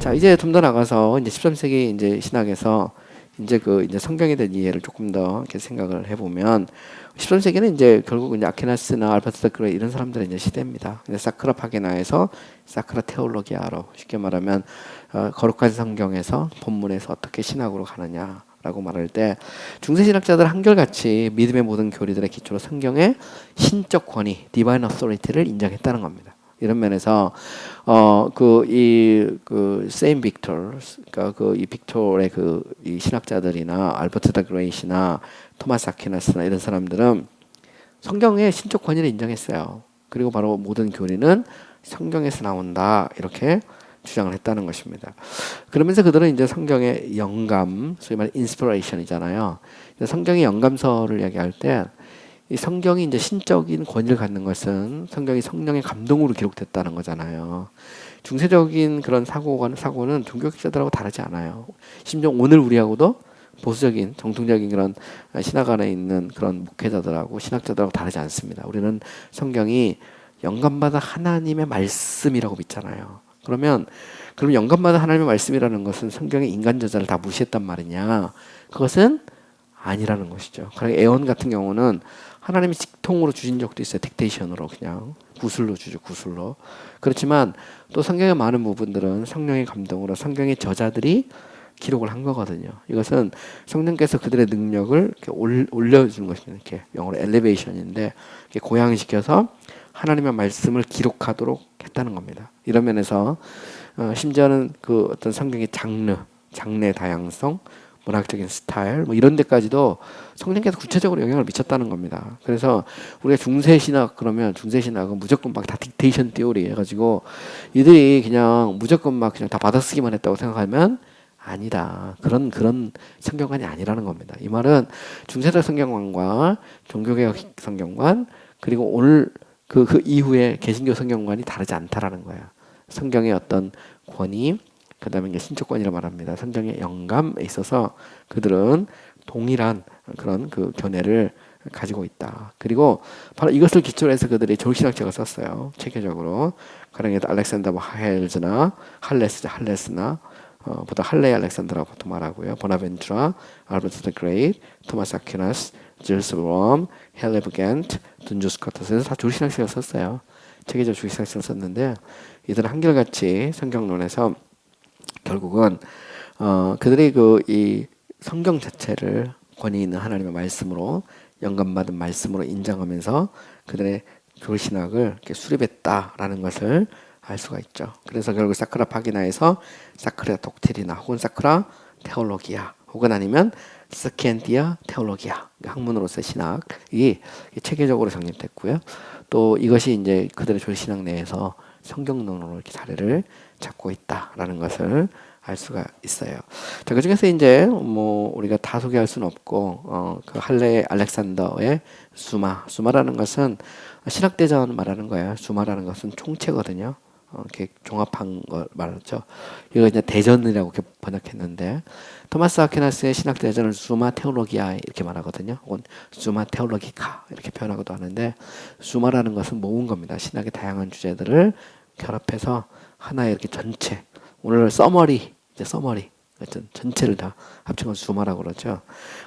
자, 이제 좀 더 나가서 이제 13세기 이제 신학에서 이제 성경에 대한 이해를 조금 더 이렇게 생각을 해보면 13세기는 이제 결국 이제 아퀴나스나 알버트 그레이 이런 사람들의 이제 시대입니다. 사크라 파게나에서 사크라 테올로기아로 쉽게 말하면 거룩한 성경에서 본문에서 어떻게 신학으로 가느냐라고 말할 때 중세 신학자들 한결같이 믿음의 모든 교리들의 기초로 성경의 신적 권위, 디바인 어소리티를 인정했다는 겁니다. 이런 면에서 세인 빅토, 그러니까 이 빅토르의 이 신학자들이나 알버트 더 그레이시나 토마스 아퀴나스나 이런 사람들은 성경의 신적 권위를 인정했어요. 그리고 바로 모든 교리는 성경에서 나온다 이렇게 주장을 했다는 것입니다. 그러면서 그들은 이제 성경의 영감, 소위 말해 인스피레이션이잖아요. 성경의 영감서를 이야기할 때 이 성경이 이제 신적인 권위를 갖는 것은 성경이 성령의 감동으로 기록됐다는 거잖아요. 중세적인 그런 사고는 종교학자들하고 다르지 않아요. 심지어 오늘 우리하고도 보수적인 정통적인 그런 신학 안에 있는 그런 목회자들하고 신학자들하고 다르지 않습니다. 우리는 성경이 영감받은 하나님의 말씀이라고 믿잖아요. 그럼 영감받은 하나님의 말씀이라는 것은 성경의 인간 저자를 다 무시했단 말이냐? 그것은 아니라는 것이죠. 그러니까 애원 같은 경우는 하나님이 직통으로 주신 적도 있어요. 딕테이션으로 그냥 구술로 주죠. 구술로. 그렇지만 또 성경의 많은 부분들은 성령의 감동으로 성경의 저자들이 기록을 한 거거든요. 이것은 성령께서 그들의 능력을 이렇게 올려주는 것입니다. 이렇게 영어로 엘리베이션인데 이렇게 고양시켜서 하나님의 말씀을 기록하도록 했다는 겁니다. 이런 면에서 심지어는 그 어떤 성경의 장르의 다양성, 문학적인 스타일 뭐 이런 데까지도 성령께서 구체적으로 영향을 미쳤다는 겁니다. 그래서 우리가 중세신학 그러면 중세신학은 무조건 막 다 딕테이션 띠오리 해가지고 이들이 그냥 무조건 막 그냥 다 받아쓰기만 했다고 생각하면 아니다. 그런 성경관이 아니라는 겁니다. 이 말은 중세적 성경관과 종교개혁 성경관 그리고 오늘 그 이후에 개신교 성경관이 다르지 않다라는 거야. 성경의 어떤 권위 그 다음에 이제 신적권이라 말합니다. 성경의 영감에 있어서 그들은 동일한 그런 그 견해를 가지고 있다. 그리고 바로 이것을 기초로 해서 그들이 졸신학책을 썼어요. 체계적으로. 가령 알렉산더 할레스나 보통 할레 알렉산더라고 보통 말하고요. 보나벤투라, 알버트 더 그레이트, 토마스 아퀴나스, 질스 브롬, 헬레브 겐트, 둔주 스코트에서 다 졸신학책을 썼어요. 체계적 졸신학책을 썼는데 이들은 한결같이 성경론에서 결국은 그들이 이 성경 자체를 권위 있는 하나님의 말씀으로 영감받은 말씀으로 인정하면서 그들의 교신학을 이렇게 수립했다라는 것을 알 수가 있죠. 그래서 결국 사크라 파기나에서 사크라 독트리나 혹은 사크라 테올로기아 혹은 아니면 스켄디아 테올로기아 학문으로서의 신학이 체계적으로 정립됐고요. 또 이것이 이제 그들의 졸신학 내에서 성경론으로 이렇게 자리를 잡고 있다라는 것을 알 수가 있어요. 자, 그 중에서 이제 뭐 우리가 다 소개할 수는 없고 그 할레 알렉산더의 수마라는 것은 신학대전 말하는 거예요. 수마라는 것은 총체거든요. 이렇게 종합한 걸 말하죠. 이거 이제 대전이라고 이렇게 번역했는데 토마스 아퀴나스의 신학대전을 수마 테올로기아 이렇게 말하거든요. 혹은 수마 테올로기카 이렇게 표현하기도 하는데 수마라는 것은 모은 겁니다. 신학의 다양한 주제들을 결합해서 하나의 이렇게 전체 오늘 서머리 어쨌든 전체를 다 합친 건 수마라고 그러죠.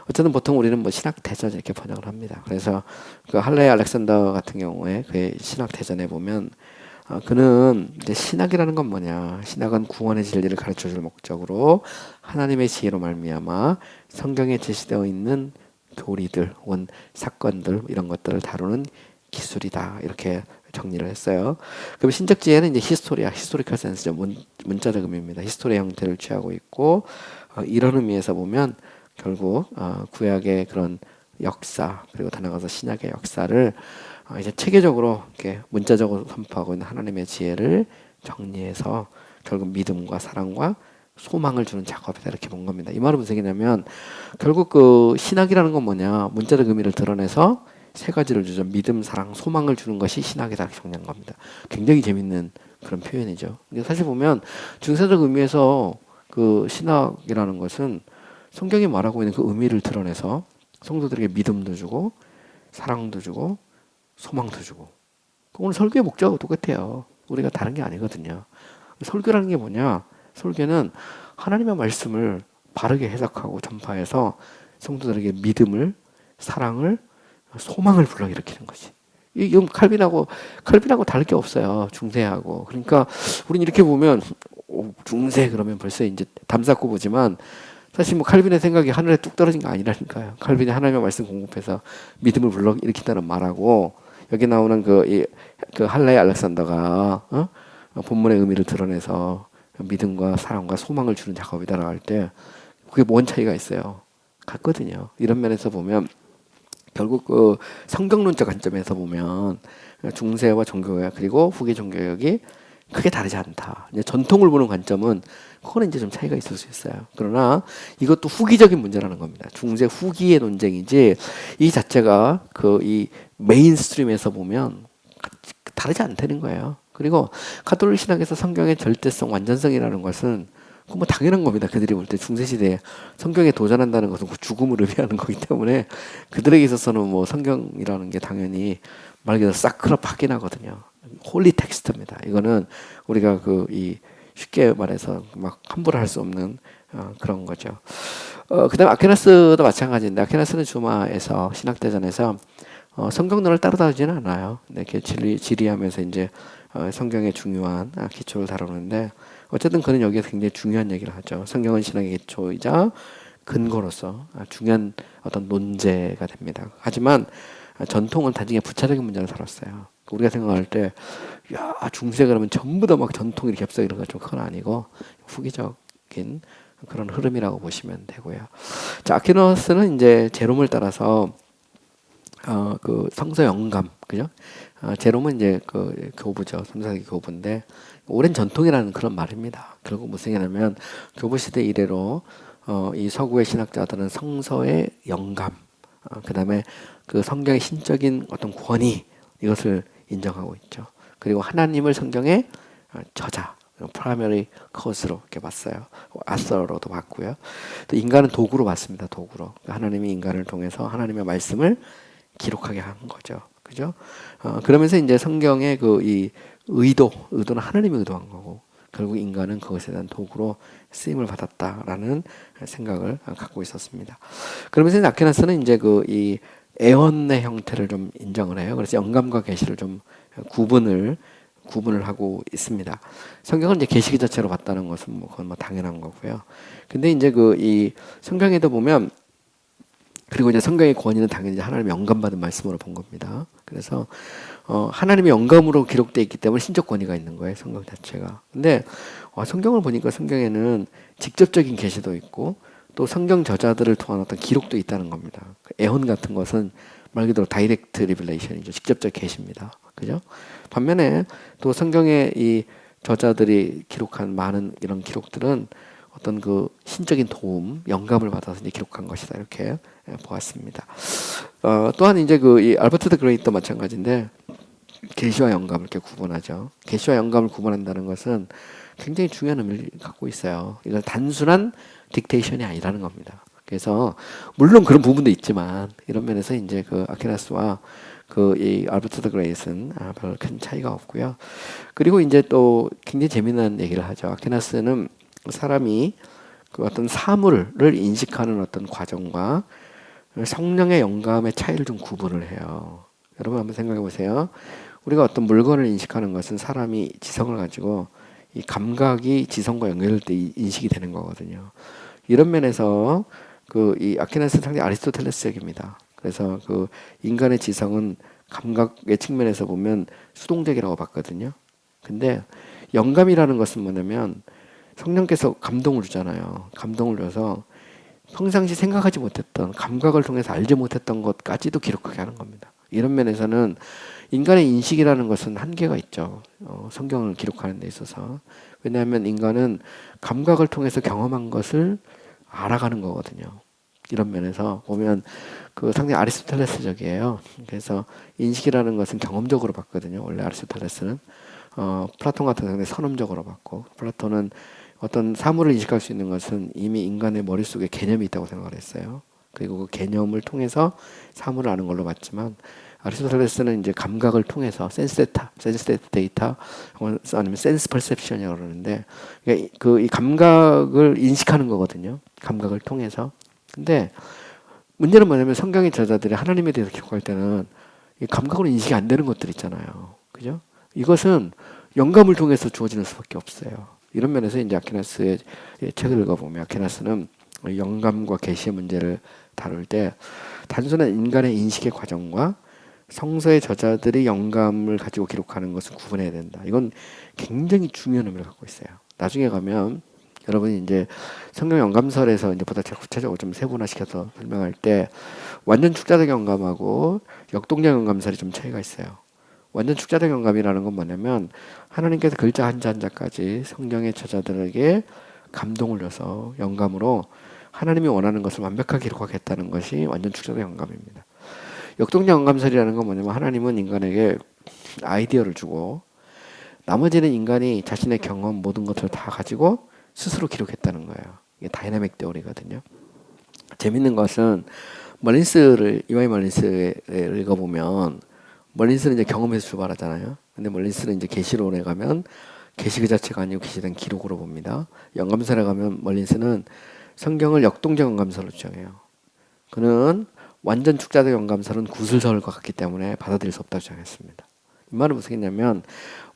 어쨌든 보통 우리는 뭐 신학 대전 이렇게 번역을 합니다. 그래서 그 할레 알렉산더 같은 경우에 그 신학 대전에 보면 그는 이제 신학이라는 건 뭐냐? 신학은 구원의 진리를 가르쳐 줄 목적으로 하나님의 지혜로 말미암아 성경에 제시되어 있는 교리들 혹은 사건들 이런 것들을 다루는 기술이다. 이렇게 정리를 했어요. 그럼 신적 지혜는 이제 히스토리컬 센스죠. 문자적 의미입니다. 히스토리의 형태를 취하고 있고 이런 의미에서 보면 결국 구약의 그런 역사 그리고 더 나아가서 신약의 역사를 이제 체계적으로 이렇게 문자적으로 선포하고 있는 하나님의 지혜를 정리해서 결국 믿음과 사랑과 소망을 주는 작업이다 이렇게 본 겁니다. 이 말은 무슨 얘기냐면 결국 그 신학이라는 건 뭐냐 문자적 의미를 드러내서 세 가지를 주죠. 믿음, 사랑, 소망을 주는 것이 신학이다 이렇게 정리한 겁니다. 굉장히 재밌는 그런 표현이죠. 근데 사실 보면 중세적 의미에서 그 신학이라는 것은 성경이 말하고 있는 그 의미를 드러내서 성도들에게 믿음도 주고 사랑도 주고 소망도 주고. 오늘 설교의 목적하고 똑같아요. 우리가 다른 게 아니거든요. 설교라는 게 뭐냐? 설계는 하나님의 말씀을 바르게 해석하고 전파해서 성도들에게 믿음을, 사랑을, 소망을 불러일으키는 거지. 이건 칼빈하고 다를 게 없어요. 중세하고. 그러니까 우린 이렇게 보면 중세 그러면 벌써 이제 담쌓고 보지만 사실 뭐 칼빈의 생각이 하늘에 뚝 떨어진 거 아니라니까요. 칼빈이 하나님의 말씀 공급해서 믿음을 불러일으킨다는 말하고 여기 나오는 그 할레 알렉산더가 본문의 의미를 드러내서 믿음과 사랑과 소망을 주는 작업이다라고 할 때 그게 뭔 차이가 있어요. 같거든요. 이런 면에서 보면 결국 그 성경론적 관점에서 보면 중세와 종교개혁 그리고 후기 종교개혁이 크게 다르지 않다. 이제 전통을 보는 관점은 그거는 이제 좀 차이가 있을 수 있어요. 그러나 이것도 후기적인 문제라는 겁니다. 중세 후기의 논쟁이지 이 자체가 그 이 메인스트림에서 보면 다르지 않다는 거예요. 그리고 가톨릭 신학에서 성경의 절대성, 완전성이라는 것은 뭐 당연한 겁니다. 그들이 볼 때 중세시대에 성경에 도전한다는 것은 죽음을 의미하는 거기 때문에 그들에게 있어서는 뭐 성경이라는 게 당연히 말 그대로 사크라파긴 하거든요. 홀리 텍스트입니다. 이거는 우리가 이 쉽게 말해서 막 함부로 할 수 없는 그런 거죠. 그다음 아퀴나스도 마찬가지인데 아퀴나스는 주마에서 신학대전에서 성경론을 따라다니지는 않아요. 이렇게 지리하면서 이제 성경의 중요한 기초를 다루는데 어쨌든 그는 여기에서 굉장히 중요한 얘기를 하죠. 성경은 신학의 기초이자 근거로서 중요한 어떤 논제가 됩니다. 하지만 전통은 단지 부차적인 문제를 다뤘어요. 우리가 생각할 때, 야, 중세 그러면 전부 다 막 전통 이렇게 겹쳐 이런 건 좀 그건 아니고 후기적인 그런 흐름이라고 보시면 되고요. 자, 아퀴나스는 이제 제롬을 따라서 그 성서 영감, 그죠? 제롬은 이제 그 교부죠. 3세기 교부인데 오랜 전통이라는 그런 말입니다. 결국 무슨 얘기냐면 교부 시대 이래로 이 서구의 신학자들은 성서의 영감, 그다음에 그 성경의 신적인 어떤 권위 이것을 인정하고 있죠. 그리고 하나님을 성경의 저자, 프라이머리 커스로 이렇게 봤어요. 아서로도 봤고요. 또 인간은 도구로 봤습니다. 도구로. 하나님이 인간을 통해서 하나님의 말씀을 기록하게 한 거죠. 그죠? 그러면서 이제 성경의 이 의도는 하나님이 의도한 거고, 결국 인간은 그것에 대한 도구로 쓰임을 받았다라는 생각을 갖고 있었습니다. 그러면서 아퀴나스는 이제 이 애언의 형태를 좀 인정을 해요. 그래서 영감과 계시를 좀 구분을 하고 있습니다. 성경은 이제 계시기 자체로 봤다는 것은 그건 뭐 당연한 거고요. 근데 이제 이 성경에도 보면 그리고 이제 성경의 권위는 당연히 하나님의 영감받은 말씀으로 본 겁니다. 그래서 하나님의 영감으로 기록되어 있기 때문에 신적 권위가 있는 거예요. 성경 자체가. 근데 성경을 보니까 성경에는 직접적인 계시도 있고 또 성경 저자들을 통한 어떤 기록도 있다는 겁니다. 애언 같은 것은 말 그대로 다이렉트 리빌레이션이죠. 직접적 계시입니다. 그죠? 반면에 또 성경의 이 저자들이 기록한 많은 이런 기록들은 어떤 그 신적인 도움, 영감을 받아서 이제 기록한 것이다 이렇게 보았습니다. 또한 이제 이 알버트 더 그레이트도 마찬가지인데 계시와 영감을 이렇게 구분하죠. 계시와 영감을 구분한다는 것은 굉장히 중요한 의미를 갖고 있어요. 이건 단순한 딕테이션이 아니라는 겁니다. 그래서 물론 그런 부분도 있지만 이런 면에서 이제 아퀴나스와 이 알버트 더 그레이트는 별로 큰 차이가 없고요. 그리고 이제 또 굉장히 재미난 얘기를 하죠. 아퀴나스는 사람이 그 어떤 사물을 인식하는 어떤 과정과 성령의 영감의 차이를 좀 구분을 해요. 여러분 한번 생각해 보세요. 우리가 어떤 물건을 인식하는 것은 사람이 지성을 가지고 이 감각이 지성과 연결될 때 인식이 되는 거거든요. 이런 면에서 이 아퀴나스는 상당히 아리스토텔레스적입니다. 그래서 인간의 지성은 감각의 측면에서 보면 수동적이라고 봤거든요. 근데 영감이라는 것은 뭐냐면 성령께서 감동을 주잖아요. 감동을 줘서 평상시 생각하지 못했던 감각을 통해서 알지 못했던 것까지도 기록하게 하는 겁니다. 이런 면에서는 인간의 인식이라는 것은 한계가 있죠. 성경을 기록하는 데 있어서. 왜냐하면 인간은 감각을 통해서 경험한 것을 알아가는 거거든요. 이런 면에서 보면 상당히 아리스토텔레스적이에요. 그래서 인식이라는 것은 경험적으로 봤거든요. 원래 아리스토텔레스는 플라톤 같은 경우는 선험적으로 봤고 플라톤은 어떤 사물을 인식할 수 있는 것은 이미 인간의 머릿속에 개념이 있다고 생각을 했어요. 그리고 그 개념을 통해서 사물을 아는 걸로 봤지만 아리스토텔레스는 이제 감각을 통해서 센스 데이터 아니면 센스 퍼셉션이라고 그러는데 그 이 감각을 인식하는 거거든요. 감각을 통해서. 근데 문제는 뭐냐면 성경의 저자들이 하나님에 대해서 기록할 때는 이 감각으로 인식이 안 되는 것들 있잖아요. 그죠? 이것은 영감을 통해서 주어지는 수밖에 없어요. 이런 면에서 이제 아퀴나스의 책을 읽어보면 아퀴나스는 영감과 계시의 문제를 다룰 때 단순한 인간의 인식의 과정과 성서의 저자들이 영감을 가지고 기록하는 것을 구분해야 된다. 이건 굉장히 중요한 의미를 갖고 있어요. 나중에 가면 여러분이 이제 성경 영감설에서 이제 보다 구체적으로 좀 세분화시켜서 설명할 때 완전 축자적 영감하고 역동적 영감설이 좀 차이가 있어요. 완전 축자적 영감이라는 건 뭐냐면 하나님께서 글자 한자 한자까지 성경의 저자들에게 감동을 줘서 영감으로 하나님이 원하는 것을 완벽하게 기록하겠다는 것이 완전 축자적 영감입니다. 역동적 영감설이라는 건 뭐냐면 하나님은 인간에게 아이디어를 주고 나머지는 인간이 자신의 경험 모든 것을 다 가지고 스스로 기록했다는 거예요. 이게 다이나믹 테오리거든요. 재밌는 것은 이와이 멀린스를 읽어보면 멀린스는 이제 경험에서 출발하잖아요. 근데 멀린스는 이제 계시론에 가면 계시 그 자체가 아니고 계시된 기록으로 봅니다. 영감설에 가면 멀린스는 성경을 역동적 영감설로 주장해요. 그는 완전 축자적 영감설은 구술설과 같기 때문에 받아들일 수 없다고 주장했습니다. 이 말은 무슨 얘기냐면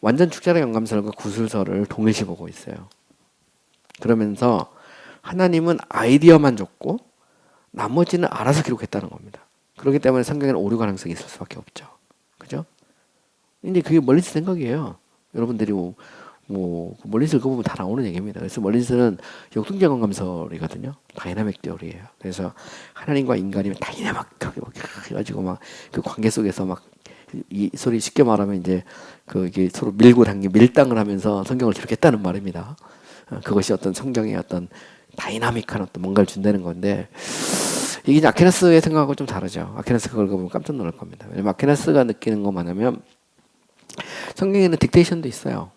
완전 축자적 영감설과 구술설을 동일시 보고 있어요. 그러면서 하나님은 아이디어만 줬고 나머지는 알아서 기록했다는 겁니다. 그렇기 때문에 성경에는 오류 가능성이 있을 수밖에 없죠. 그죠? 근데 그게 멀린스 생각이에요. 여러분들이 멀린스 읽어보면 다 나오는 얘기입니다. 그래서 멀린스는 역동적 영감설이거든요. 다이나믹 테오리예요. 그래서 하나님과 인간이 다이나믹하게 해가지고 막 그 관계 속에서 막 이 소리 쉽게 말하면 이제 이게 서로 밀고 당기고 밀당을 하면서 성경을 기록했다는 말입니다. 그것이 어떤 성경의 어떤 다이나믹한 어떤 뭔가를 준다는 건데 이게 아퀴나스의 생각하고 좀 다르죠. 아퀴나스 그걸 보면 깜짝 놀랄 겁니다. 왜냐면 아퀴나스가 느끼는 건 뭐냐면 성경에는 딕테이션도 있어요.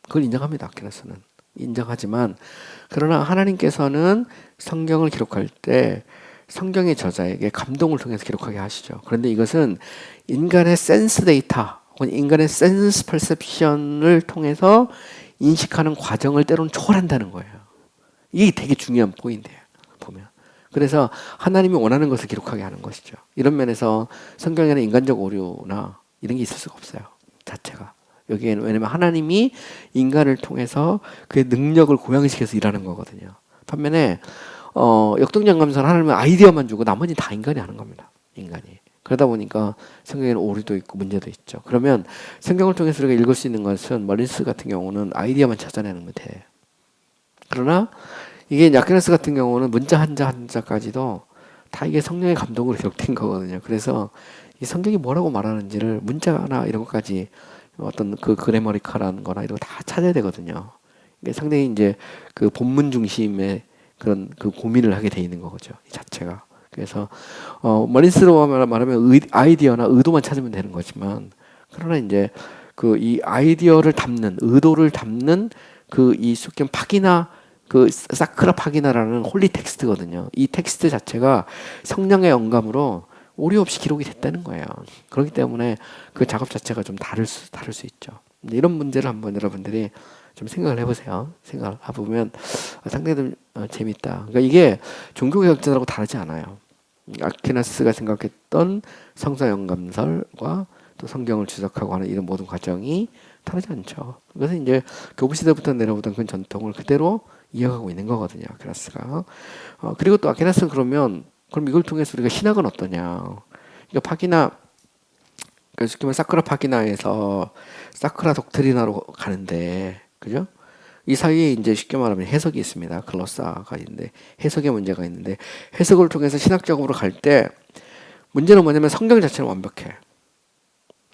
그걸 인정합니다. 아퀴나스는. 인정하지만 그러나 하나님께서는 성경을 기록할 때 성경의 저자에게 감동을 통해서 기록하게 하시죠. 그런데 이것은 인간의 센스 데이터 혹은 인간의 센스 퍼셉션을 통해서 인식하는 과정을 때로는 초월한다는 거예요. 이게 되게 중요한 포인트예요. 보면. 그래서 하나님이 원하는 것을 기록하게 하는 것이죠. 이런 면에서 성경에는 인간적 오류나 이런 게 있을 수가 없어요. 자체가. 여기에는 왜냐면 하나님이 인간을 통해서 그의 능력을 고양시켜서 일하는 거거든요. 반면에 역동적 영감설은 하나님은 아이디어만 주고 나머지는 다 인간이 하는 겁니다. 인간이. 그러다 보니까 성경에는 오류도 있고 문제도 있죠. 그러면 성경을 통해서 우리가 읽을 수 있는 것은 멀린스 같은 경우는 아이디어만 찾아내는 것에 그러나 이게 아퀴나스 같은 경우는 문자 한자 한자까지도 다 이게 성령의 감동으로 기록된 거거든요. 그래서 이 성경이 뭐라고 말하는지를 문자나 이런 것까지 어떤 그 그래머리컬한 거나 이런 거 다 찾아야 되거든요. 이게 상당히 이제 그 본문 중심의 그런 그 고민을 하게 돼 있는 거죠. 이 자체가. 그래서 멀린스로 말하면 아이디어나 의도만 찾으면 되는 거지만 그러나 이제 그 이 아이디어를 담는 의도를 담는 그 이 숙견 파기나 그 사크라 파기나라는 홀리 텍스트거든요. 이 텍스트 자체가 성령의 영감으로 오류 없이 기록이 됐다는 거예요. 그렇기 때문에 그 작업 자체가 좀 다를 수 있죠. 이런 문제를 한번 여러분들이 좀 생각을 해보세요. 생각을 해보면 상당히 좀 재밌다. 그러니까 이게 종교개혁자들하고 다르지 않아요. 아퀴나스가 생각했던 성서 영감설과 또 성경을 주석하고 하는 이런 모든 과정이 다르지 않죠. 그래서 이제 교부 시대부터 내려오던 그 전통을 그대로 이어가고 있는 거거든요. 아퀴나스가. 그리고 또 아퀴나스는 그럼 이걸 통해서 우리가 신학은 어떠냐? 그러니까 파기나 쉽게 말해 사크라 파기나에서 사크라 독트리나로 가는데, 그죠? 이 사이에 이제 쉽게 말하면 해석이 있습니다. 글로사가 있는데 해석의 문제가 있는데 해석을 통해서 신학적으로 갈 때 문제는 뭐냐면 성경 자체는 완벽해.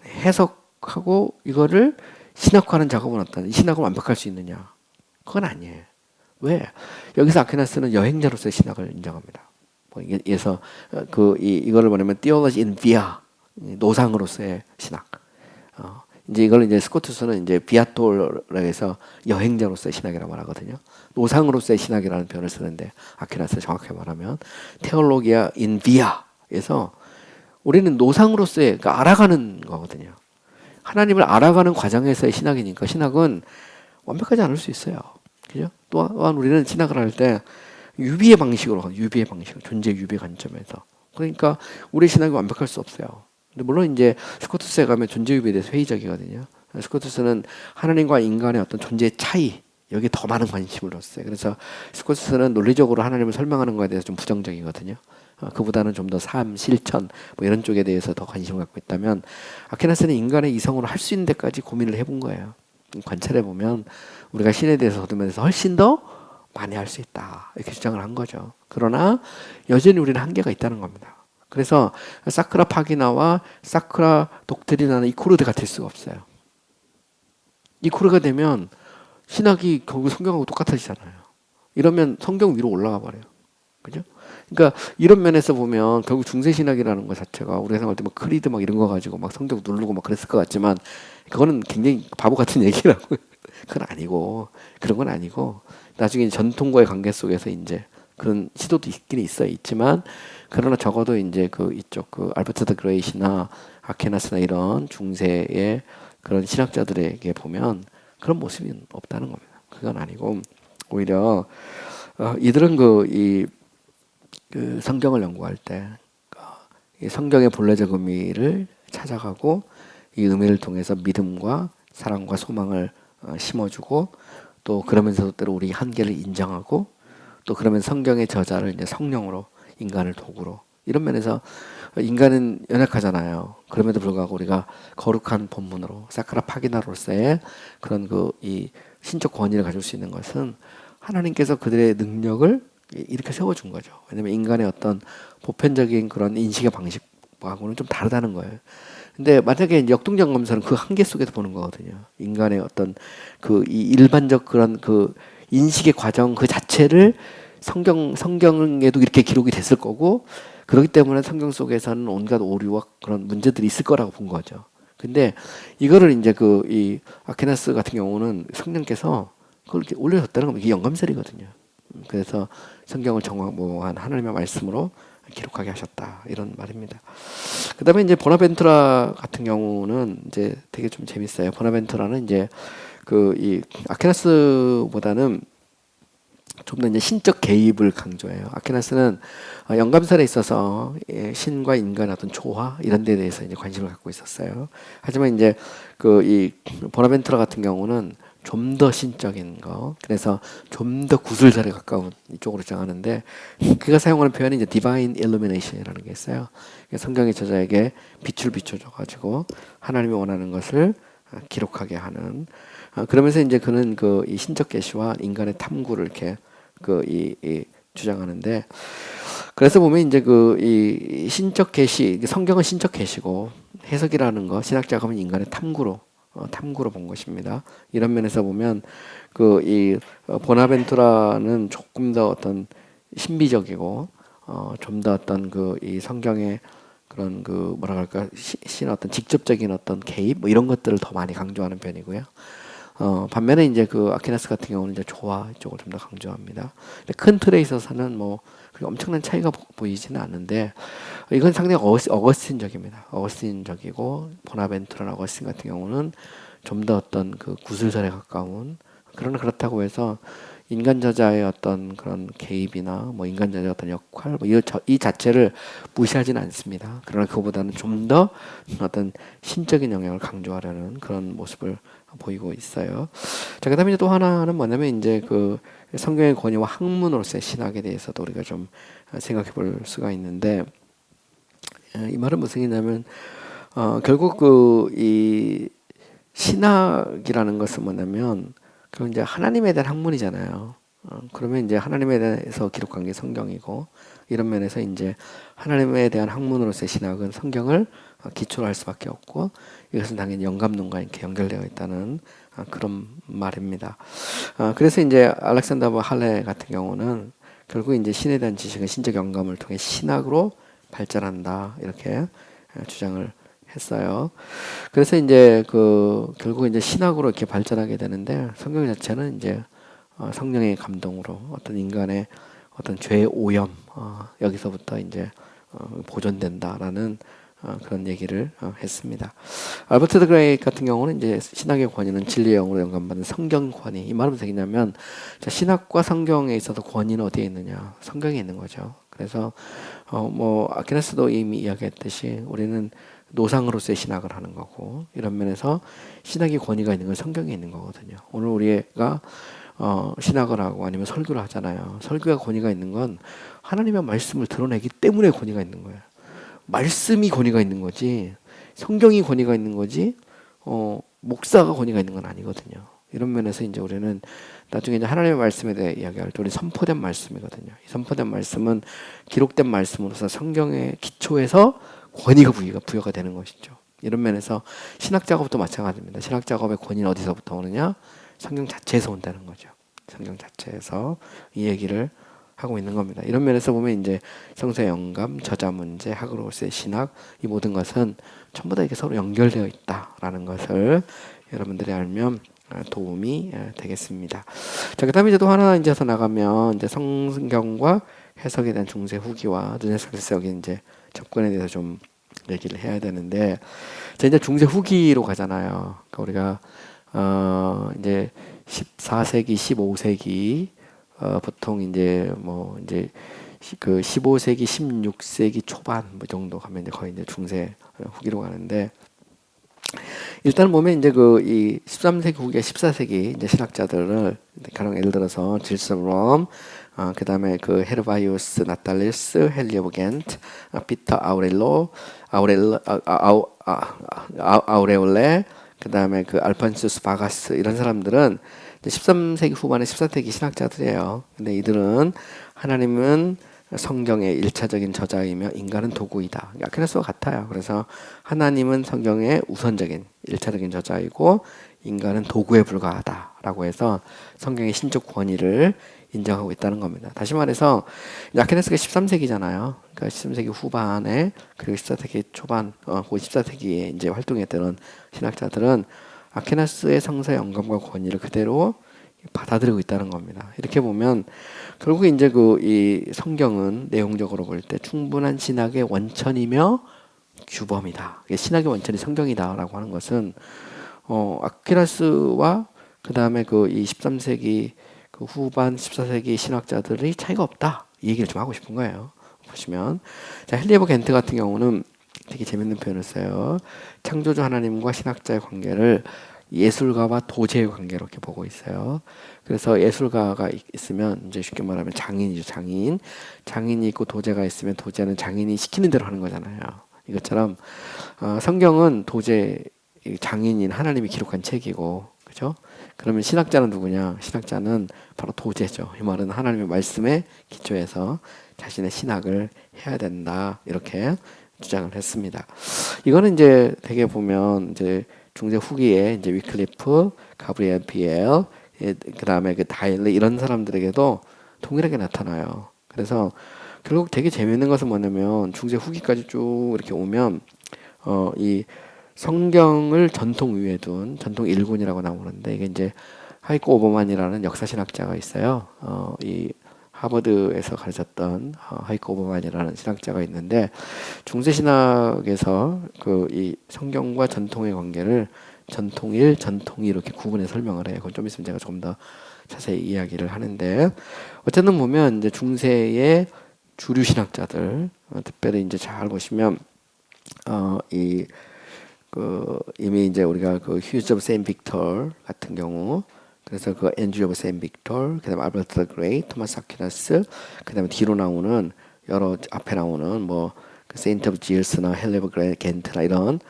해석하고 이거를 신학화하는 작업은 어떤? 이 신학을 완벽할 수 있느냐? 그건 아니에요. 왜? 여기서 아퀴나스는 여행자로서의 신학을 인정합니다. 그래서 이거를 뭐냐면 theology in via 노상으로서의 신학. 이제 이걸 이제 스코투스는 이제 비아톨라 해서 여행자로서의 신학이라고 말하거든요. 노상으로서의 신학이라는 표현을 쓰는데 아퀴나스 정확하게 말하면 테올로기아 인 비아에서 우리는 노상으로서의 그러니까 알아가는 거거든요. 하나님을 알아가는 과정에서의 신학이니까 신학은 완벽하지 않을 수 있어요. 그죠? 또한 우리는 신학을 할 때 유비의 방식으로 가요. 유비의 방식, 존재 유비 관점에서. 그러니까 우리 신학이 완벽할 수 없어요. 근데 물론 이제 스코투스에 가면 존재 유비에 대해서 회의적이거든요. 스코투스는 하나님과 인간의 어떤 존재의 차이 여기에 더 많은 관심을 뒀어요. 그래서 스코투스는 논리적으로 하나님을 설명하는 것에 대해서 좀 부정적이거든요. 그보다는 좀 더 삶, 실천 뭐 이런 쪽에 대해서 더 관심을 갖고 있다면 아퀴나스는 인간의 이성으로 할 수 있는 데까지 고민을 해본 거예요. 관찰해 보면 우리가 신에 대해서 거두면서 훨씬 더 많이 할 수 있다 이렇게 주장을 한 거죠. 그러나 여전히 우리는 한계가 있다는 겁니다. 그래서 사크라 파기나와 사크라 독트리나는 이코르드가 될 수가 없어요. 이코르가 되면 신학이 결국 성경하고 똑같아지잖아요. 이러면 성경 위로 올라가 버려요. 그죠? 그러니까 이런 면에서 보면 결국 중세신학이라는 것 자체가 우리가 생각할 때 막 크리드 막 이런 거 가지고 막 성경 누르고 막 그랬을 것 같지만 그거는 굉장히 바보 같은 얘기라고. 그건 아니고 그런 건 아니고 나중에 전통과의 관계 속에서 이제 그런 시도도 있긴 있지만 그러나 적어도 이제 그 이쪽 그 알버트 더 그레이시나 아케나스나 이런 중세의 그런 신학자들에게 보면 그런 모습이 없다는 겁니다. 그건 아니고 오히려 이들은 그 성경을 연구할 때 이 성경의 본래적 의미를 찾아가고 이 의미를 통해서 믿음과 사랑과 소망을 심어주고 또 그러면서도 때로 우리 한계를 인정하고 또 그러면 성경의 저자를 이제 성령으로 인간을 도구로 이런 면에서 인간은 연약하잖아요. 그럼에도 불구하고 우리가 거룩한 본문으로 사크라 파기나로서의 그런 이 신적 권위를 가질 수 있는 것은 하나님께서 그들의 능력을 이렇게 세워준 거죠. 왜냐하면 인간의 어떤 보편적인 그런 인식의 방식하고는 좀 다르다는 거예요. 근데 만약에 역동적 검사는 그 한계 속에서 보는 거거든요. 인간의 어떤 이 일반적 그런 그 인식의 과정 그 자체를 성경에도 이렇게 기록이 됐을 거고 그렇기 때문에 성경 속에서는 온갖 오류와 그런 문제들이 있을 거라고 본 거죠. 근데 이거를 이제 이 아퀴나스 같은 경우는 성령께서 그걸 이렇게 올려줬다는 겁니다. 이게 영감설이거든요. 그래서 성경을 정확한 하나님의 말씀으로 기록하게 하셨다 이런 말입니다. 그다음에 이제 보나벤투라 같은 경우는 이제 되게 좀 재밌어요. 보나벤투라는 이제 이 아퀴나스보다는 좀 더 이제 신적 개입을 강조해요. 아퀴나스는 영감설에 있어서 신과 인간의 어떤 조화 이런 데에 대해서 이제 관심을 갖고 있었어요. 하지만 이제 이 보나벤투라 같은 경우는 좀 더 신적인 거, 그래서 좀 더 구술설에 가까운 이쪽으로 주장하는데 그가 사용하는 표현이 이제 divine illumination이라는 게 있어요. 성경의 저자에게 빛을 비춰줘가지고 하나님이 원하는 것을 기록하게 하는. 그러면서 이제 그는 이 신적 계시와 인간의 탐구를 이렇게 주장하는데 그래서 보면 이제 이 신적 계시, 성경은 신적 계시고 해석이라는 거 신학자가 하면 인간의 탐구로 본 것입니다. 이런 면에서 보면 이 보나벤투라는 조금 더 어떤 신비적이고 좀 더 어떤 이 성경의 그런 뭐라 그럴까 신의 어떤 직접적인 어떤 개입 뭐 이런 것들을 더 많이 강조하는 편이고요. 반면에 이제 아퀴나스 같은 경우는 이제 조화 쪽을 좀 더 강조합니다. 큰 틀에 있어서는 뭐 엄청난 차이가 보이지는 않는데 이건 상당히 어거스틴적입니다. 어거스틴적이고 보나벤투라나 어거스틴 같은 경우는 좀 더 어떤 구술설에 가까운 그러나 그렇다고 해서 인간 저자의 어떤 그런 개입이나 뭐 인간 저자의 어떤 역할 뭐 이 자체를 무시하지는 않습니다. 그러나 그보다는 좀 더 어떤 신적인 영역을 강조하려는 그런 모습을 보이고 있어요. 자, 그다음에 또 하나는 뭐냐면 이제 성경의 권위와 학문으로서의 신학에 대해서도 우리가 좀 생각해 볼 수가 있는데 이 말은 무슨 얘기냐면 결국 이 신학이라는 것은 뭐냐면 그 이제 하나님에 대한 학문이잖아요. 그러면 이제 하나님에 대해서 기록한 게 성경이고 이런 면에서 이제 하나님에 대한 학문으로서의 신학은 성경을 기초로 할 수밖에 없고 이것은 당연히 영감론과 이렇게 연결되어 있다는 그런 말입니다. 그래서 이제 알렉산더 할레 같은 경우는 결국 이제 신에 대한 지식은 신적 영감을 통해 신학으로 발전한다 이렇게 주장을 했어요. 그래서 이제 결국 이제 신학으로 이렇게 발전하게 되는데 성경 자체는 이제 성령의 감동으로 어떤 인간의 어떤 죄의 오염 여기서부터 이제 보존된다라는 그런 얘기를 했습니다. 알버트 드 그레이 같은 경우는 이제 신학의 권위는 진리의 영으로 영감받는 성경 권위. 이 말은 무슨 얘기냐면 자, 신학과 성경에 있어서 권위는 어디에 있느냐? 성경에 있는 거죠. 그래서 뭐 아퀴나스도 이미 이야기했듯이 우리는 노상으로서의 신학을 하는 거고 이런 면에서 신학의 권위가 있는 건 성경에 있는 거거든요. 오늘 우리가 신학을 하고 아니면 설교를 하잖아요. 설교가 권위가 있는 건 하나님의 말씀을 드러내기 때문에 권위가 있는 거예요. 말씀이 권위가 있는 거지 성경이 권위가 있는 거지 목사가 권위가 있는 건 아니거든요. 이런 면에서 이제 우리는 나중에 이제 하나님의 말씀에 대해 이야기할 때 우리 선포된 말씀이거든요. 이 선포된 말씀은 기록된 말씀으로서 성경의 기초에서 권위가 부여가 되는 것이죠. 이런 면에서 신학 작업도 마찬가지입니다. 신학 작업의 권위는 어디서부터 오느냐? 성경 자체에서 온다는 거죠. 성경 자체에서 이 얘기를 하고 있는 겁니다. 이런 면에서 보면 이제 성서 영감, 저자 문제, 학으로서의 신학 이 모든 것은 전부 다 이게 서로 연결되어 있다라는 것을 여러분들이 알면 도움이 되겠습니다. 자, 그다음에 이제 또 하나 이제 더 나가면 이제 성경과 해석에 대한 중세 후기와 르네상스적인 이제 접근에 대해서 좀 얘기를 해야 되는데, 자, 이제 중세 후기로 가잖아요. 그러니까 우리가 이제 14세기, 15세기 보통 이제 뭐 이제 그 15세기, 16세기 초반 뭐 정도 가면 이제 거의 이제 중세 후기로 가는데, 일단 보면 이제 그 이 13세기 후기와 14세기 이제 신학자들을 가령 예를 들어서 질스롬, 그다음에 그 헤르바이우스 나탈리스, 헬리오겐트, 피터 아우레올레, 그다음에 그 알폰수스 바가스 이런 사람들은 13세기 후반에 14세기 신학자들이에요. 근데 이들은 하나님은 성경의 일차적인 저자이며 인간은 도구이다. 아퀴나스와 같아요. 그래서 하나님은 성경의 우선적인 일차적인 저자이고 인간은 도구에 불과하다라고 해서 성경의 신적 권위를 인정하고 있다는 겁니다. 다시 말해서 아퀴나스가 13세기잖아요. 그러니까 13세기 후반에 그리고 14세기 초반, 14세기에 이제 활동했던 신학자들은 아퀴나스의 성서 영감과 권위를 그대로 받아들이고 있다는 겁니다. 이렇게 보면 결국 이제 그 이 성경은 내용적으로 볼 때 충분한 신학의 원천이며 규범이다. 신학의 원천이 성경이다라고 하는 것은 아퀴나스와 그 다음에 그 이 13세기 그 후반 14세기 신학자들이 차이가 없다. 이 얘기를 좀 하고 싶은 거예요. 보시면 자, 헨리 겐트 같은 경우는 되게 재밌는 표현을 써요. 창조주 하나님과 신학자의 관계를 예술가와 도제의 관계로 이렇게 보고 있어요. 그래서 예술가가 있으면 이제 쉽게 말하면 장인이죠. 장인이 있고 도제가 있으면 도제는 장인이 시키는 대로 하는 거잖아요. 이것처럼 성경은 도제 장인인 하나님이 기록한 책이고, 그죠? 그러면 신학자는 누구냐? 신학자는 바로 도제죠. 이 말은 하나님의 말씀에 기초해서 자신의 신학을 해야 된다. 이렇게 주장을 했습니다. 이거는 이제 되게 보면 이제 중세 후기에 이제 위클리프, 가브리엘 비엘, 그다음에 그 다일리 이런 사람들에게도 동일하게 나타나요. 그래서 결국 되게 재미있는 것은 뭐냐면 중세 후기까지 쭉 이렇게 오면 이 성경을 전통 위에 둔 전통 일군이라고 나오는데, 이게 이제 하이코 오버만이라는 역사신학자가 있어요. 이 하버드에서 가르쳤던 하이코 오버만이라는 신학자가 있는데, 중세 신학에서 그 이 성경과 전통의 관계를 전통일, 전통이 이렇게 구분해 설명을 해요. 그건 좀 있으면 제가 조금 더 자세히 이야기를 하는데, 어쨌든 보면 이제 중세의 주류 신학자들, 특별히 이제 잘 보시면 이미 이제 우리가 그 휴즈 오브 세인트 빅터 같은 경우, 그래서 그 앤드류 오브 세인트 빅터, 그다음에 알버트 더 그레이, 토마스 아퀴나스, 그다음에 뒤로 나오는 여러 앞에 나오는 뭐 세인트 오브 지어스나 헬리 오브 겐트나 이런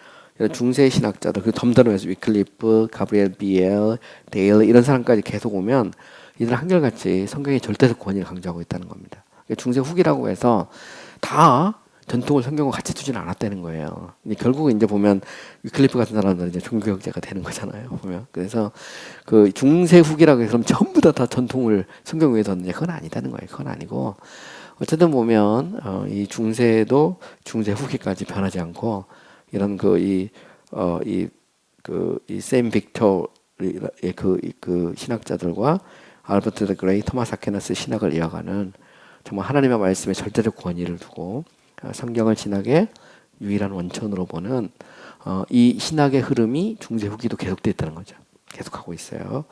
중세 신학자들, 그 덤더러에서 위클리프, 가브리엘 비엘, 데일 이런 사람까지 계속 오면 이들 한결같이 성경의 절대적 권위를 강조하고 있다는 겁니다. 중세 후기라고 해서 다 전통을 성경과 같이 두지는 않았다는 거예요. 결국은 이제 보면 위클리프 같은 사람들은 이제 종교학자가 되는 거잖아요. 보면 그래서 그 중세 후기라고 해서 그럼 전부 다 전통을 성경 위에 뒀느냐, 그건 아니다는 거예요. 그건 아니고 어쨌든 보면 이 중세도 중세 후기까지 변하지 않고 이런 샘 빅터 그 신학자들과 알버트 더 그레이, 토마스 아퀴나스 신학을 이어가는 정말 하나님의 말씀에 절대적 권위를 두고 성경을 진하게 유일한 원천으로 보는 이 신학의 흐름이 중세 후기도 계속돼 있다는 거죠. 계속하고 있어요.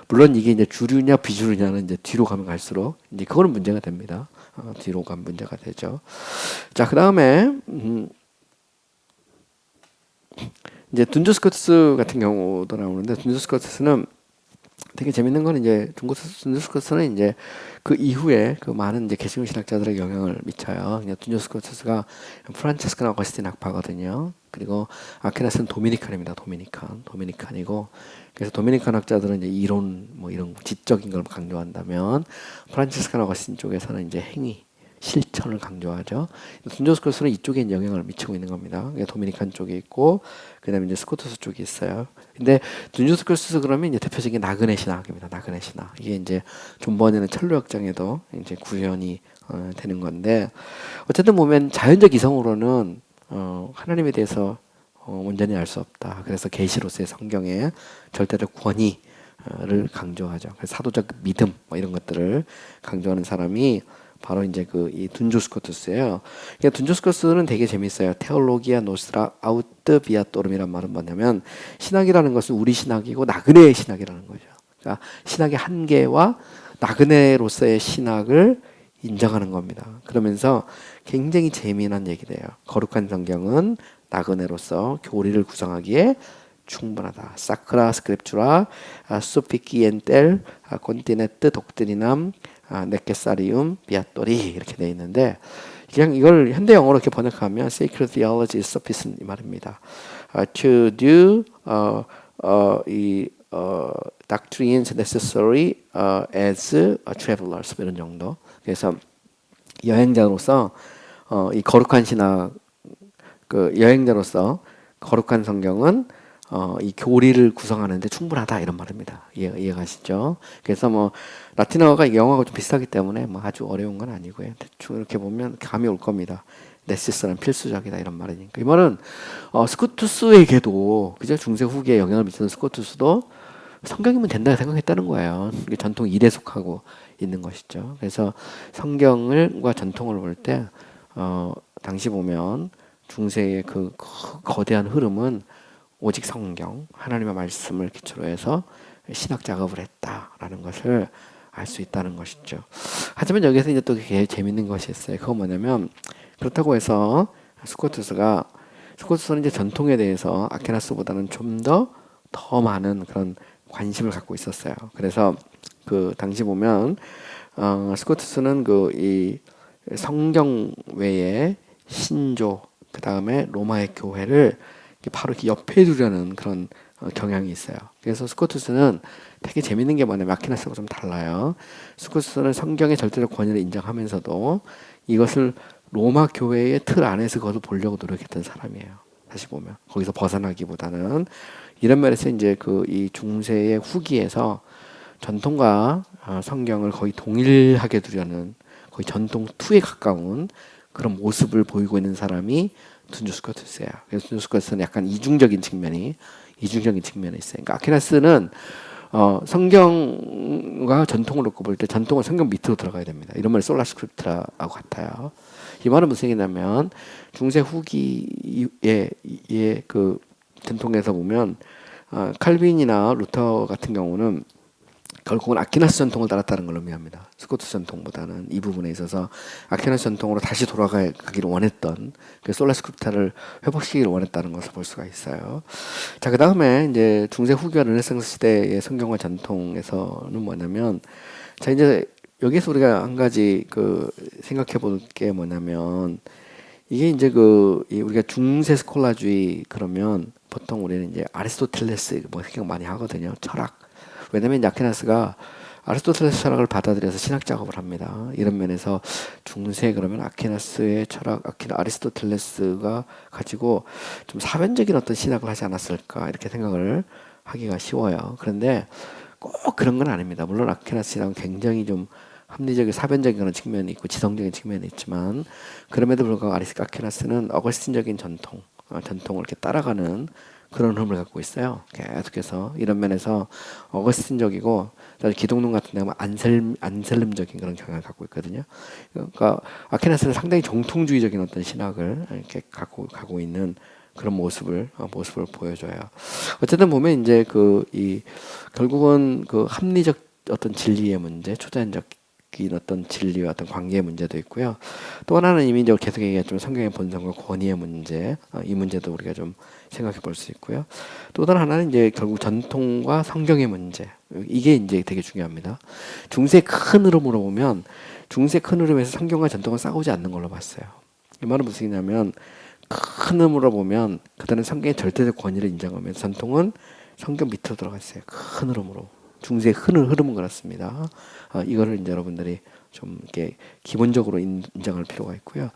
물론 이게 이제 주류냐 비주류냐는 이제 뒤로 가면 갈수록 이제 그거는 문제가 됩니다. 뒤로 가면 문제가 되죠. 자, 그 다음에 이제 둔저 스코트스 같은 경우도 나오는데, 둔저 스코트스는 되게 재밌는 건 이제 둔저 스코트스는 이제 그 이후에 그 많은 이제 개신교 신학자들에게 영향을 미쳐요. 둔저 스코트스가 프란체스코나 어거스틴 학파거든요. 그리고 아퀴나스는 도미니칸입니다. 도미니칸이고, 그래서 도미니칸 학자들은 이제 이론 뭐 이런 지적인 걸 강조한다면, 프란체스코나 어거스틴 쪽에서는 이제 행위 실천을 강조하죠. 둔저 스코트스는 이쪽에 영향을 미치고 있는 겁니다. 도미니칸 쪽에 있고, 그다음에 이제 스코트스 쪽이 있어요. 근데 둔저 스코트스 그러면 이제 대표적인 나그네 신학입니다. 나그네 신학. 이게 이제 존 버니는 철로역정에도 이제 구현이 되는 건데, 어쨌든 보면 자연적 이성으로는 하나님에 대해서 온전히 알 수 없다. 그래서 계시로서의 성경의 절대적 권위를 강조하죠. 그래서 사도적 믿음 뭐 이런 것들을 강조하는 사람이 바로 이제 이 둔저 스코트스예요. 그러니까 둔저 스코트스는 되게 재밌어요. 테올로기아 노스트라 아우트 비아토름이란 말은 뭐냐면, 신학이라는 것은 우리 신학이고 나그네의 신학이라는 거죠. 그러니까 신학의 한계와 나그네로서의 신학을 인정하는 겁니다. 그러면서 굉장히 재미난 얘기를 해요. 거룩한 성경은 나그네로서 교리를 구성하기에 충분하다. 사크라 스크립추라 수피키엔텔 콘티네트 독트리남 네케사리움 비아토리 이렇게 돼 있는데, 그냥 이걸 현대 영어로 이렇게 번역하면 Sacred Theology is sufficient 이 말입니다. To do doctrines necessary as travelers 이런 정도. 그래서 여행자로서 이 거룩한 신학, 여행자로서 거룩한 성경은 이 교리를 구성하는데 충분하다 이런 말입니다. 이해가시죠? 그래서 뭐 라틴어가 영어하고 좀 비슷하기 때문에 뭐 아주 어려운 건 아니고요. 대충 이렇게 보면 감이 올 겁니다. 네시스는 필수적이다 이런 말이니까. 이 말은 스코투스에게도, 그죠? 중세 후기에 영향을 미치는 스코투스도 성경이면 된다 생각했다는 거예요. 이게 전통 일에 속하고 있는 것이죠. 그래서 성경과 전통을 볼 때 당시 보면 중세의 그 거대한 흐름은 오직 성경, 하나님의 말씀을 기초로 해서 신학 작업을 했다라는 것을 알 수 있다는 것이죠. 하지만 여기서 이제 또 되게 재밌는 것이 있어요. 그건 뭐냐면, 그렇다고 해서 스코트스는 이제 전통에 대해서 아퀴나스보다는 좀 더 많은 그런 관심을 갖고 있었어요. 그래서 그 당시 보면 스코트스는 이 성경 외에 신조, 그 다음에 로마의 교회를 바로 이렇게 옆에 두려는 그런 경향이 있어요. 그래서 스코투스는 되게 재밌는 게 뭐냐면, 아퀴나스하고 좀 달라요. 스코투스는 성경의 절대적 권위를 인정하면서도 이것을 로마 교회의 틀 안에서 그것을 보려고 노력했던 사람이에요. 다시 보면 거기서 벗어나기보다는, 이런 면에서 이제 이 중세의 후기에서 전통과 성경을 거의 동일하게 두려는, 거의 전통 투에 가까운 그런 모습을 보이고 있는 사람이 둔저 스코트스예요. 그래서 둔저 스코트스는 약간 이중적인 측면이 있어요. 그러니까 아퀴나스는 성경과 전통을 놓고 볼 때 전통은 성경 밑으로 들어가야 됩니다. 이런 말이 솔라 스크립트라고 같아요. 이 말은 무슨 얘기냐면, 중세 후기의 그 전통에서 보면 칼빈이나 루터 같은 경우는 결국은 아퀴나스 전통을 따랐다는 걸 의미합니다. 스코트 전통보다는 이 부분에 있어서 아퀴나스 전통으로 다시 돌아가기를 원했던, 그 솔라 스크립타를 회복시키기를 원했다는 것을 볼 수가 있어요. 자, 그 다음에 이제 중세 후기와 르네상스 시대의 성경과 전통에서는 뭐냐면, 자, 이제 여기서 우리가 한 가지 생각해 볼 게 뭐냐면, 이게 이제 우리가 중세 스콜라주의 그러면 보통 우리는 이제 아리스토텔레스 뭐 생각 많이 하거든요. 철학. 왜냐면 아퀴나스가 아리스토텔레스 철학을 받아들여서 신학 작업을 합니다. 이런 면에서 중세 그러면 아퀴나스의 철학, 아리스토텔레스가 가지고 좀 사변적인 어떤 신학을 하지 않았을까 이렇게 생각을 하기가 쉬워요. 그런데 꼭 그런 건 아닙니다. 물론 아퀴나스 신학은 굉장히 좀 합리적인 사변적인 그런 측면이 있고 지성적인 측면이 있지만, 그럼에도 불구하고 아퀴나스는 어거스틴적인 전통을 이렇게 따라가는 그런 흐름을 갖고 있어요. 계속해서 이런 면에서 어거스틴적이고 기독론 같은 데 보면 안셀름적인 그런 경향을 갖고 있거든요. 그러니까 아퀴나스는 상당히 정통주의적인 어떤 신학을 이렇게 가고 있는 그런 모습을 보여줘요. 어쨌든 보면 이제 결국은 그 합리적 어떤 진리의 문제, 초자연적인 어떤 진리와 어떤 관계의 문제도 있고요. 또 하나는 이미 이제 계속 얘기했지만 성경의 본성과 권위의 문제, 이 문제도 우리가 좀 생각해 볼 수 있고요. 또 다른 하나는 이제 결국 전통과 성경의 문제, 이게 이제 되게 중요합니다. 중세 큰 흐름으로 보면 중세 큰 흐름에서 성경과 전통은 싸우지 않는 걸로 봤어요. 이 말은 무슨 얘기냐면 큰 흐름으로 보면 그들은 성경의 절대적 권위를 인정하면서 전통은 성경 밑으로 들어갔어요. 큰 흐름으로. 중세의 흐름은 그렇습니다. 이거를 이제 여러분들이 좀 이렇게 기본적으로 인정할 필요가 있고요.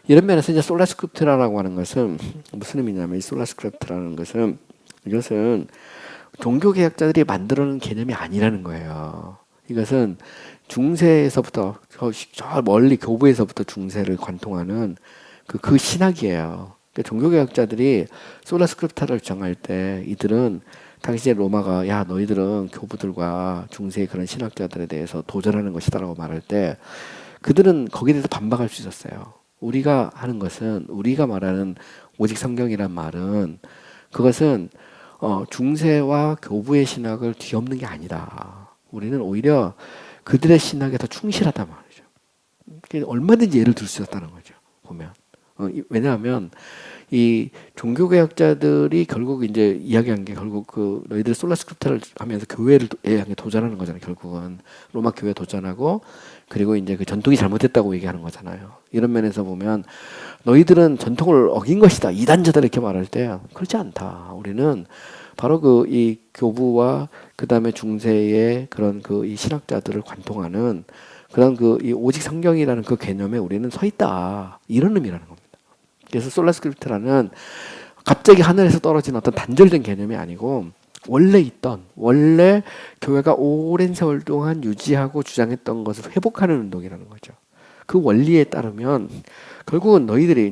이런 면에서 이제 솔라스크립트라고 하는 것은 무슨 의미냐면 이 솔라스크립트라는 것은 이것은 종교개혁자들이 만들어낸 개념이 아니라는 거예요. 이것은 중세에서부터 저 멀리 교부에서부터 중세를 관통하는 그 신학이에요. 그러니까 종교개혁자들이 솔라스크립트를 주장할 때 이들은 당시에 로마가 야 너희들은 교부들과 중세의 그런 신학자들에 대해서 도전하는 것이다라고 말할 때 그들은 거기에 대해서 반박할 수 있었어요. 우리가 하는 것은 우리가 말하는 오직 성경이란 말은 그것은 중세와 교부의 신학을 뒤엎는 게 아니다. 우리는 오히려 그들의 신학에 더 충실하단 말이죠. 얼마든지 예를 들 수 있었다는 거죠. 보면 왜냐하면 이 종교개혁자들이 결국 이제 이야기한 게 결국 너희들 솔라스크립트를 하면서 교회를 향해 도전하는 거잖아요. 결국은 로마 교회 도전하고 그리고 이제 그 전통이 잘못됐다고 얘기하는 거잖아요. 이런 면에서 보면 너희들은 전통을 어긴 것이다. 이단자들 이렇게 말할 때 그렇지 않다. 우리는 바로 이 교부와 그 다음에 중세의 그런 이 신학자들을 관통하는 그런 이 오직 성경이라는 그 개념에 우리는 서 있다. 이런 의미라는 겁니다. 그래서 솔라스크립트라는 갑자기 하늘에서 떨어진 어떤 단절된 개념이 아니고 원래 교회가 오랜 세월 동안 유지하고 주장했던 것을 회복하는 운동이라는 거죠. 그 원리에 따르면 결국은 너희들이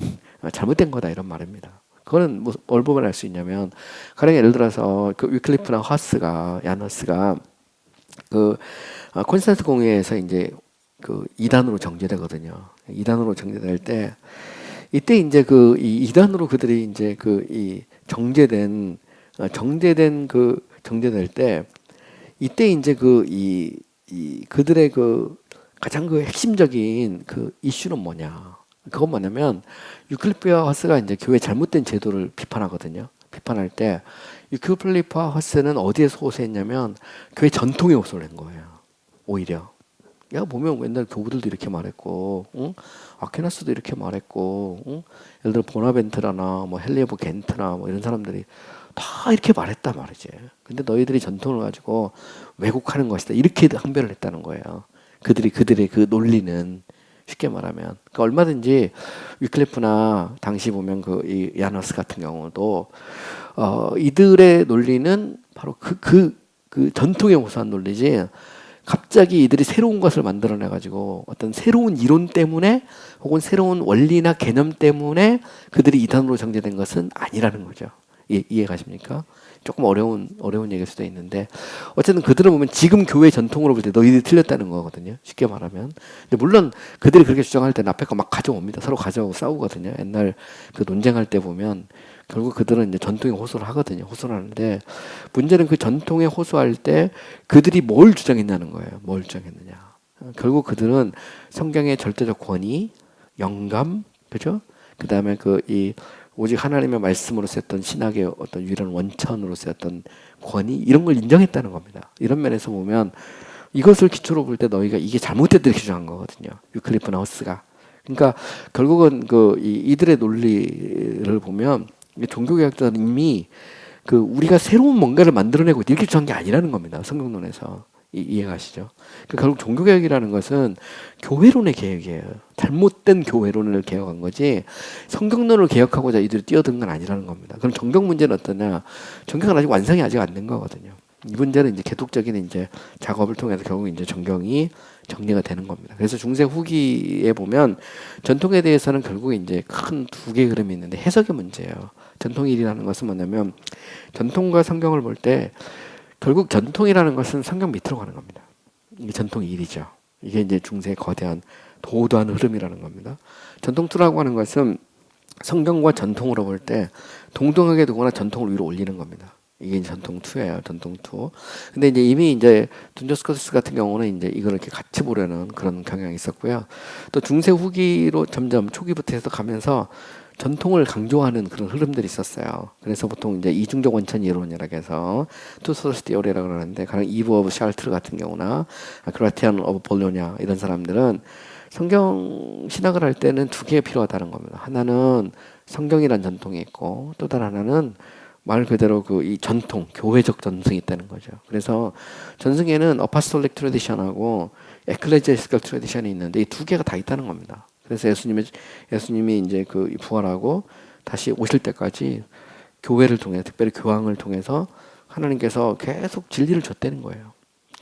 잘못된 거다 이런 말입니다. 그거는 뭘 보면 알 수 있냐면 가령 예를 들어서 위클리프나 야너스가 콘스탄스 공회에서 이제 이단으로 정제되거든요. 이단으로 정제될 때 이때 이제 이 이단으로 그들이 이제 이 정제될 때 이때 이제 그들의 가장 핵심적인 이슈는 뭐냐? 그건 뭐냐면 유클리프와 허스가 이제 교회 잘못된 제도를 비판하거든요. 비판할 때 유클리프와 허스는 어디에서 호소했냐면 교회 전통에 호소를 한 거예요. 오히려. 야 보면 옛날 교부들도 이렇게 말했고, 응? 아퀴나스도 이렇게 말했고, 응? 예를 들어 보나벤트라나 뭐 헬리에브 겐트나 뭐 이런 사람들이 다 이렇게 말했단 말이지. 근데 너희들이 전통을 가지고 왜곡하는 것이다. 이렇게 항변을 했다는 거예요. 그들의 그 논리는 쉽게 말하면 그러니까 얼마든지 위클리프나 당시 보면 이 야너스 같은 경우도 이들의 논리는 바로 그 전통에 호소한 논리지. 갑자기 이들이 새로운 것을 만들어내 가지고 어떤 새로운 이론 때문에 혹은 새로운 원리나 개념 때문에 그들이 이단으로 정제된 것은 아니라는 거죠. 이해가십니까? 조금 어려운 얘기일 수도 있는데 어쨌든 그들은 보면 지금 교회 전통으로 볼 때 너희들이 틀렸다는 거거든요. 쉽게 말하면. 근데 물론 그들이 그렇게 주장할 때는 앞에 거 막 가져옵니다. 서로 가져오고 싸우거든요. 옛날 논쟁할 때 보면 결국 그들은 이제 전통에 호소를 하거든요. 호소를 하는데 문제는 그 전통에 호소할 때 그들이 뭘 주장했냐는 거예요. 뭘 주장했느냐. 결국 그들은 성경의 절대적 권위, 영감, 그죠? 그 다음에 이 오직 하나님의 말씀으로 쓰였던 신학의 어떤 유일한 원천으로 쓰였던 권위 이런 걸 인정했다는 겁니다. 이런 면에서 보면 이것을 기초로 볼 때 너희가 이게 잘못됐다 이렇게 주장한 거거든요. 유클리프나 허스가. 그러니까 결국은 이들의 논리를 보면 종교개혁자는 이미 우리가 새로운 뭔가를 만들어내고 이렇게 주장한 게 아니라는 겁니다. 성경론에서. 이해가시죠? 그러니까 결국 종교개혁이라는 것은 교회론의 개혁이에요. 잘못된 교회론을 개혁한 거지 성경론을 개혁하고자 이들이 뛰어든 건 아니라는 겁니다. 그럼 정경 문제는 어떠냐? 정경은 아직 완성이 아직 안 된 거거든요. 이 문제는 이제 계속적인 이제 작업을 통해서 결국 이제 정경이 정리가 되는 겁니다. 그래서 중세 후기에 보면 전통에 대해서는 결국 이제 큰 두 개의 흐름이 있는데 해석의 문제예요. 전통일이라는 것은 뭐냐면 전통과 성경을 볼 때 결국 전통이라는 것은 성경 밑으로 가는 겁니다. 이게 전통일이죠. 이게 이제 중세의 거대한 도도한 흐름이라는 겁니다. 전통투라고 하는 것은 성경과 전통으로 볼 때 동등하게 두거나 전통을 위로 올리는 겁니다. 이게 전통투예요. 전통투. 근데 이제 이미 이제 둔저스커스 같은 경우는 이제 이걸 이렇게 같이 보려는 그런 경향이 있었고요. 또 중세 후기로 점점 초기부터 해서 가면서 전통을 강조하는 그런 흐름들이 있었어요. 그래서 보통 이제 이중적 원천 이론이라고 해서 투 소스 티오리라고 그러는데 가령 이브 오브 샬트르 같은 경우나 그라티안 오브 볼로냐 이런 사람들은 성경 신학을 할 때는 두 개 필요하다는 겁니다. 하나는 성경이란 전통이 있고 또 다른 하나는 말 그대로 그 이 전통, 교회적 전승이 있다는 거죠. 그래서 전승에는 어파스톨릭 트래디션하고 에클레지아스틱 트래디션이 있는데 이 두 개가 다 있다는 겁니다. 그래서 예수님이 이제 그 부활하고 다시 오실 때까지 교회를 통해 특별히 교황을 통해서 하나님께서 계속 진리를 줬다는 거예요.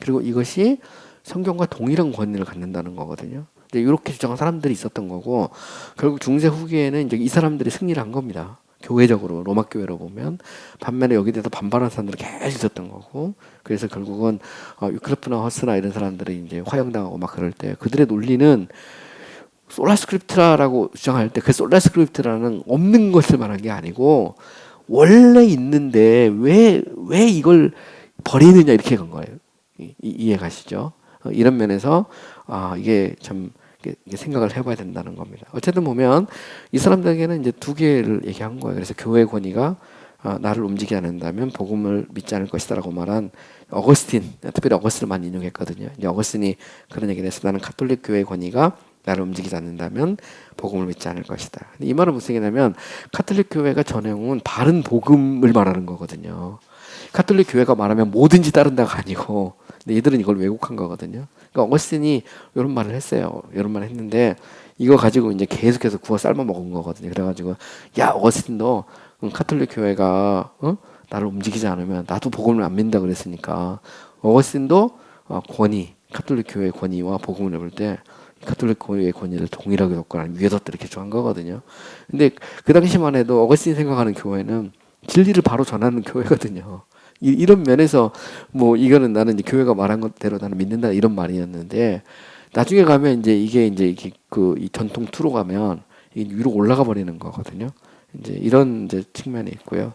그리고 이것이 성경과 동일한 권위를 갖는다는 거거든요. 이렇게 주장한 사람들이 있었던 거고 결국 중세 후기에는 이제 이 사람들이 승리를 한 겁니다. 교회적으로 로마 교회로 보면 반면에 여기 대해서 반발하는 사람들이 계속 있었던 거고 그래서 결국은 유클리프나 허스나 이런 사람들이 이제 화형당하고 막 그럴 때 그들의 논리는 솔라스크립트라라고 주장할 때 그 솔라스크립트라는 없는 것을 말한 게 아니고 원래 있는데 왜 이걸 버리느냐 이렇게 간 거예요. 이해 가시죠? 이런 면에서 이게 참 이게 생각을 해봐야 된다는 겁니다. 어쨌든 보면 이 사람들에게는 이제 두 개를 얘기한 거예요. 그래서 교회의 권위가 나를 움직이지 않는다면 복음을 믿지 않을 것이다라고 말한 어거스틴, 특별히 어거스틴을 많이 인용했거든요. 이제 어거스틴이 그런 얘기를 했어요. 나는 가톨릭 교회의 권위가 나를 움직이지 않는다면 복음을 믿지 않을 것이다. 이 말은 무슨 얘기냐면 가톨릭 교회가 전해온 바른 복음을 말하는 거거든요. 가톨릭 교회가 말하면 뭐든지 따른다가 아니고 근데 이들은 이걸 왜곡한 거거든요. 그러니까 어거스틴이 이런 말을 했어요. 이런 말을 했는데 이거 가지고 이제 계속해서 구워 삶아 먹은 거거든요. 그래가지고 야 어거스틴도 가톨릭 교회가 나를 움직이지 않으면 나도 복음을 안 믿는다 그랬으니까 어거스틴도 가톨릭 교회의 권위와 복음을 해볼 때 가톨릭 교회의 권위를 동일하게 뒀거나 위에 뒀다 이렇게 한 거거든요. 근데 그 당시만 해도 어거스틴이 생각하는 교회는 진리를 바로 전하는 교회거든요. 이런 면에서 뭐 이거는 나는 이제 교회가 말한 것대로 나는 믿는다 이런 말이었는데 나중에 가면 이게 이 전통 투로 가면 이게 위로 올라가 버리는 거거든요. 이제 이런 이제 측면이 있고요.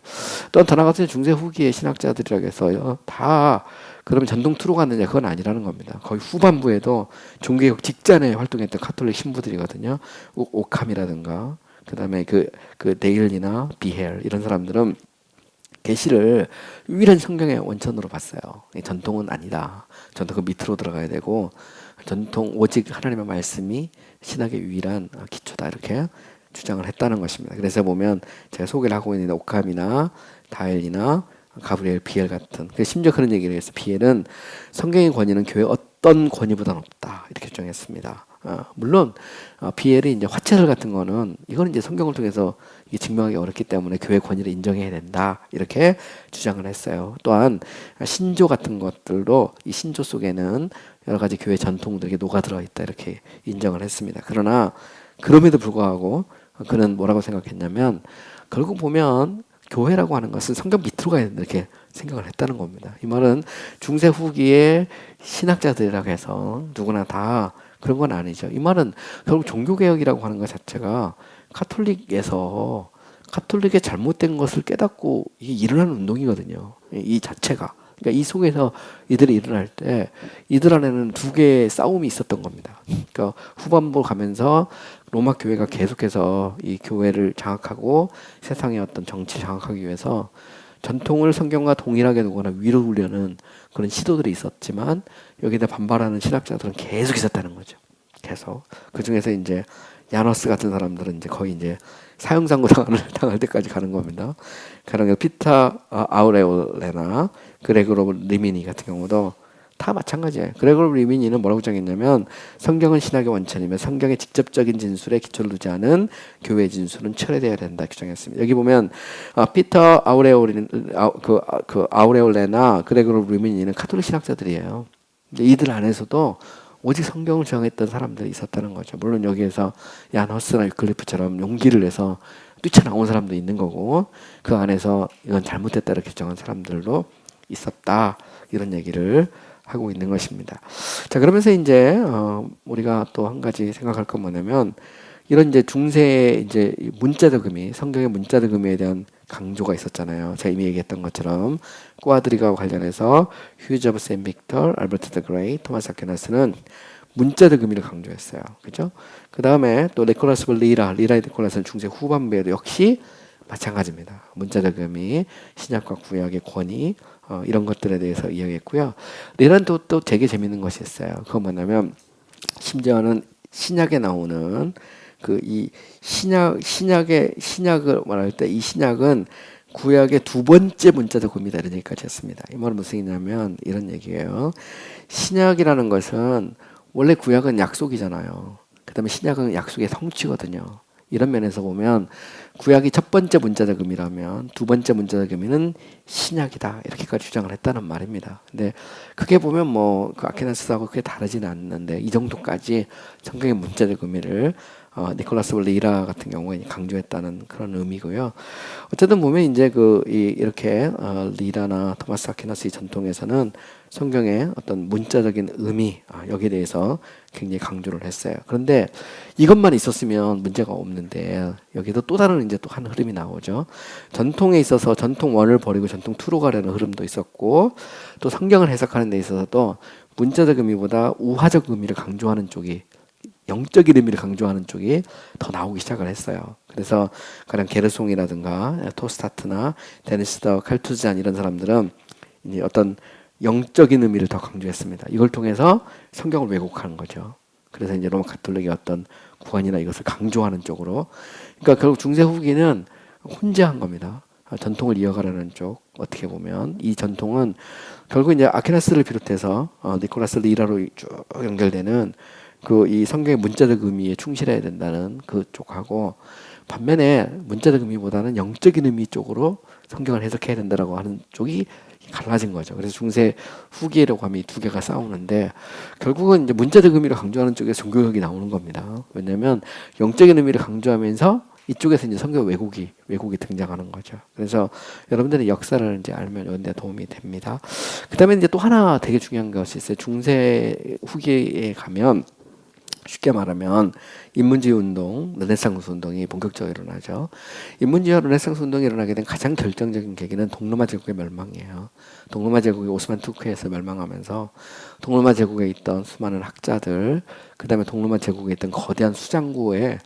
또 더 나아가서 중세 후기의 신학자들이라고 해서요 다 그러면 전통 투로 갔느냐 그건 아니라는 겁니다. 거의 후반부에도 종교개혁 직전에 활동했던 가톨릭 신부들이거든요. 오캄이라든가 그다음에 그 데일리나 비헬 이런 사람들은 계시를 유일한 성경의 원천으로 봤어요. 전통은 아니다. 전통 그 밑으로 들어가야 되고 전통 오직 하나님의 말씀이 신학의 유일한 기초다 이렇게 주장을 했다는 것입니다. 그래서 보면 제가 소개를 하고 있는 오캄이나 다엘이나 가브리엘, 비엘 같은 심지어 그런 얘기를 했어요. 비엘은 성경의 권위는 교회 어떤 권위보다는 없다 이렇게 주장했습니다. 물론 비엘이 이제 화채설 같은 거는 이거는 이제 성경을 통해서 이게 증명하기 어렵기 때문에 교회 권위를 인정해야 된다 이렇게 주장을 했어요. 또한 신조 같은 것들도 이 신조 속에는 여러 가지 교회 전통들이 녹아들어 있다 이렇게 인정을 했습니다. 그러나 그럼에도 불구하고 그는 뭐라고 생각했냐면 결국 보면 교회라고 하는 것은 성경 밑으로 가야 된다 이렇게 생각을 했다는 겁니다. 이 말은 중세 후기의 신학자들이라고 해서 누구나 다 그런 건 아니죠. 이 말은 결국 종교개혁이라고 하는 것 자체가 카톨릭의 잘못된 것을 깨닫고 이게 일어나는 운동이거든요. 이 자체가. 그러니까 이 속에서 이들이 일어날 때 이들 안에는 두 개의 싸움이 있었던 겁니다. 그러니까 후반부 가면서 로마 교회가 계속해서 이 교회를 장악하고 세상의 어떤 정치를 장악하기 위해서 전통을 성경과 동일하게 두거나 위로 두려는 그런 시도들이 있었지만 여기다 반발하는 신학자들은 계속 있었다는 거죠. 계속. 그 중에서 이제 야너스 같은 사람들은 이제 거의 이제 사형선고 당할 때까지 가는 겁니다. 그런 피타 아우레올레나 그레고로 리미니 같은 경우도 다 마찬가지예요. 그레고리 리미니는 뭐라고 정했냐면 성경은 신학의 원천이며 성경의 직접적인 진술에 기초를 두지 않은 교회의 진술은 철회되어야 된다 규정했습니다. 여기 보면 피터 아우레올레나 그레고리 리미니는 가톨릭 신학자들이에요. 이들 안에서도 오직 성경을 정했던 사람들이 있었다는 거죠. 물론 여기에서 얀 허스나 유클리프처럼 용기를 내서 뛰쳐나온 사람도 있는 거고 그 안에서 이건 잘못됐다 이렇게 정한 사람들도 있었다 이런 얘기를 하고 있는 것입니다. 자 그러면서 이제 우리가 또 한 가지 생각할 건 뭐냐면 이런 이제 중세의 이제 문자득음이 성경의 문자득음에 대한 강조가 있었잖아요. 제가 이미 얘기했던 것처럼 꽈드리가 관련해서 휴즈 오브 세인트 빅터, 알버트 더 그레이, 토마스 아퀴나스는 문자득음이를 강조했어요. 그죠? 그 다음에 또 니콜라스 리라의 니콜라스는 중세 후반부에도 역시 마찬가지입니다. 문자득음이 신약과 구약의 권위 이런 것들에 대해서 이야기했고요. 리라는 또 되게 재밌는 것이 있어요. 그건 뭐냐면 심지어는 신약에 나오는 그 이 신약을 말할 때 이 신약은 구약의 두 번째 문자득음이다 이런 얘기까지 했습니다. 이 말은 무슨 얘기냐면 이런 얘기예요. 신약이라는 것은 원래 구약은 약속이잖아요. 그 다음에 신약은 약속의 성취거든요. 이런 면에서 보면 구약이 첫 번째 문자득음이라면 두 번째 문자득음은 신약이다 이렇게까지 주장을 했다는 말입니다. 근데 그게 보면 뭐 그 아퀴나스하고 그게 다르지는 않는데 이 정도까지 성경의 문자득음을 니콜라스 리라 같은 경우에 강조했다는 그런 의미고요. 어쨌든 보면 이제 이렇게 리라나 토마스 아퀴나스의 전통에서는 성경의 어떤 문자적인 의미 여기에 대해서 굉장히 강조를 했어요. 그런데 이것만 있었으면 문제가 없는데 여기도 또 다른 이제 또 한 흐름이 나오죠. 전통에 있어서 전통 1을 버리고 전통 2로 가려는 흐름도 있었고 또 성경을 해석하는 데 있어서도 문자적 의미보다 우화적 의미를 강조하는 쪽이 영적인 의미를 강조하는 쪽이 더 나오기 시작을 했어요. 그래서 가령 게르송이라든가 토스타트나 데니스 더 칼투잔 이런 사람들은 이제 어떤 영적인 의미를 더 강조했습니다. 이걸 통해서 성경을 왜곡하는 거죠. 그래서 이제 로마 가톨릭의 어떤 구원이나 이것을 강조하는 쪽으로. 그러니까 결국 중세 후기는 혼재한 겁니다. 전통을 이어가려는 쪽 어떻게 보면 이 전통은 결국 이제 아퀴나스를 비롯해서 니콜라스 리라로 쭉 연결되는 이 성경의 문자적 의미에 충실해야 된다는 그쪽하고 반면에 문자적 의미보다는 영적인 의미 쪽으로 성경을 해석해야 된다라고 하는 쪽이 갈라진 거죠. 그래서 중세 후기라고 하면 이 두 개가 싸우는데 결국은 이제 문자적 의미를 강조하는 쪽에서 종교개혁이 나오는 겁니다. 왜냐하면 영적인 의미를 강조하면서 이쪽에서 이제 성경 왜곡이 등장하는 거죠. 그래서 여러분들의 역사를 이제 알면 이런 데 도움이 됩니다. 그다음에 이제 또 하나 되게 중요한 것이 있어요. 중세 후기에 가면 쉽게 말하면 인문주의 운동, 르네상스 운동이 본격적으로 일어나죠. 인문주의와 르네상스 운동이 일어나게 된 가장 결정적인 계기는 동로마 제국의 멸망이에요. 동로마 제국이 오스만 투크에서 멸망하면서 동로마 제국에 있던 수많은 학자들, 그 다음에 동로마 제국에 있던 거대한 수장고에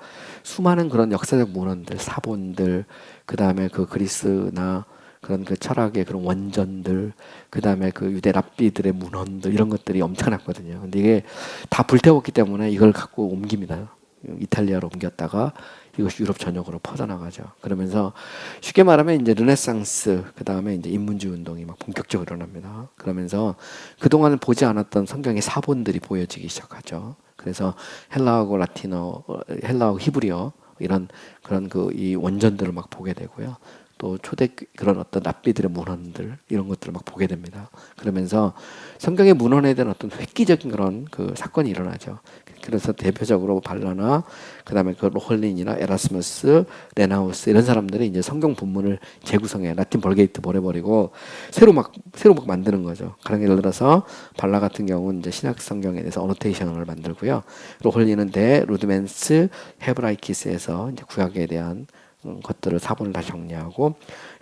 수많은 그런 역사적 문헌들, 사본들, 그 다음에 그 그리스나 그런 그 철학의 그런 원전들, 그 다음에 그 유대 랍비들의 문헌들 이런 것들이 엄청났거든요. 근데 이게 다 불태웠기 때문에 이걸 갖고 옮깁니다. 이탈리아로 옮겼다가 이것이 유럽 전역으로 퍼져나가죠. 그러면서 쉽게 말하면 이제 르네상스, 그 다음에 이제 인문주의 운동이 막 본격적으로 일어납니다. 그러면서 그동안은 보지 않았던 성경의 사본들이 보여지기 시작하죠. 그래서 헬라어고 라틴어, 헬라어 히브리어 이런 그런 이 원전들을 막 보게 되고요. 또 초대 그런 어떤 랍비들의 문헌들 이런 것들을 막 보게 됩니다. 그러면서 성경의 문헌에 대한 어떤 획기적인 그런 그 사건이 일어나죠. 그래서 대표적으로 발라나 그다음에 그 로홀린이나 에라스무스, 레나우스 이런 사람들이 이제 성경 본문을 재구성해 라틴 벌게이트 보내버리고 새로 막 만드는 거죠. 가령 예를 들어서 발라 같은 경우는 이제 신약 성경에 대해서 어노테이션을 만들고요. 로홀린은 데 루드멘스 헤브라이키스에서 이제 구약에 대한 것들을 사본을 다 정리하고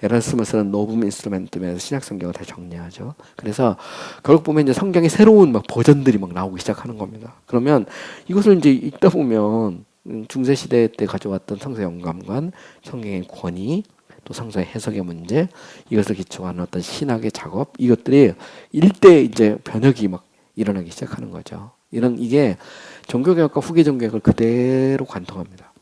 에라스무스는 노뵼 인스트루멘트면서 신약 성경을 다 정리하죠. 그래서 결국 보면 이제 성경의 새로운 막 버전들이 막 나오기 시작하는 겁니다. 그러면 이것을 이제 읽다 보면 중세 시대 때 가져왔던 성서 영감관, 성경의 권위, 또 성서의 해석의 문제, 이것을 기초한 어떤 신학의 작업, 이것들이 일대 이제 변혁이 막 일어나기 시작하는 거죠. 이게 종교개혁과 후기 종교개혁을 그대로 관통합니다.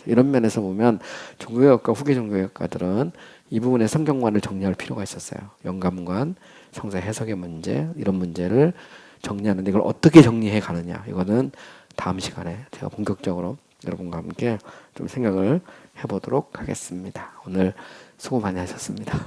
이런 면에서 보면 종교개혁과 후기 종교개혁가들은 이 부분에 성경관을 정리할 필요가 있었어요. 영감관, 성서 해석의 문제, 이런 문제를 정리하는데 이걸 어떻게 정리해 가느냐. 이거는 다음 시간에 제가 본격적으로 여러분과 함께 좀 생각을 해보도록 하겠습니다. 오늘 수고 많이 하셨습니다.